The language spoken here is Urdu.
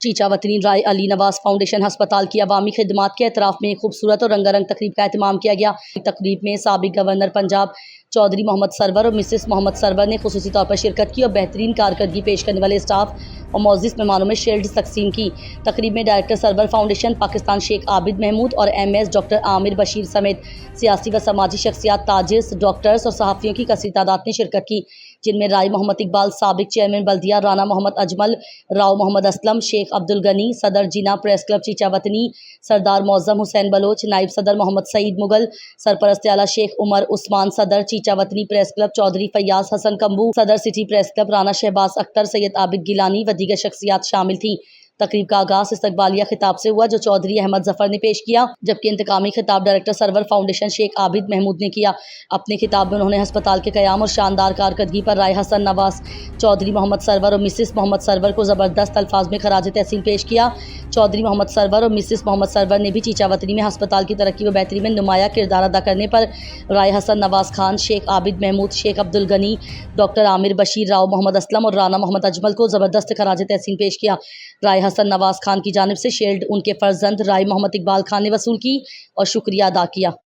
چیچا وطنی رائے علی نواز فاؤنڈیشن ہسپتال کی عوامی خدمات کے اعتراف میں خوبصورت اور رنگا رنگ تقریب کا اہتمام کیا گیا۔ تقریب میں سابق گورنر پنجاب چودھری محمد سرور اور مسز محمد سرور نے خصوصی طور پر شرکت کی اور بہترین کارکردگی پیش کرنے والے اسٹاف اور معزز مہمانوں میں شیلڈز تقسیم کی۔ تقریب میں ڈائریکٹر سرور فاؤنڈیشن پاکستان شیخ عابد محمود اور ایم ایس ڈاکٹر عامر بشیر سمیت سیاسی و سماجی شخصیات، تاجرز، ڈاکٹرز اور صحافیوں کی کثیر تعداد نے شرکت کی، جن میں رائی محمد اقبال، سابق چیئرمین بلدیہ رانا محمد اجمل، راؤ محمد اسلم، شیخ عبدالغنی، صدر جناح پریس کلب چیچا وطنی، سردار معظم حسین بلوچ، نائب صدر محمد سعید مغل، سرپرست اعلیٰ شیخ عمر عثمان، صدر Chichawatni press club Chaudhry Fayyaz Hassan Kamboh, صدر city press club Rana Shahbaz Akhtar, Syed Abid Gilani و دیگر شخصیات شامل تھیں۔ تقریب کا آغاز استقبالیہ خطاب سے ہوا جو چودھری احمد ظفر نے پیش کیا، جبکہ انتقامی خطاب ڈائریکٹر سرور فاؤنڈیشن شیخ عابد محمود نے کیا۔ اپنے خطاب میں انہوں نے ہسپتال کے قیام اور شاندار کارکردگی پر رائے حسن نواز، چودھری محمد سرور اور مسز محمد سرور کو زبردست الفاظ میں خراج تحسین پیش کیا۔ چودھری محمد سرور اور مسز محمد سرور نے بھی چیچا وطنی میں ہسپتال کی ترقی و بہتری میں نمایاں کردار ادا کرنے پر رائے حسن نواز خان، شیخ عابد محمود، شیخ عبدالغنی، ڈاکٹر عامر بشیر، راؤ محمد اسلم اور رانا محمد اجمل کو زبردست خراج تحسین پیش کیا۔ رائے حسن نواز خان کی جانب سے شیلڈ ان کے فرزند رائے محمد اقبال خان نے وصول کی اور شکریہ ادا کیا۔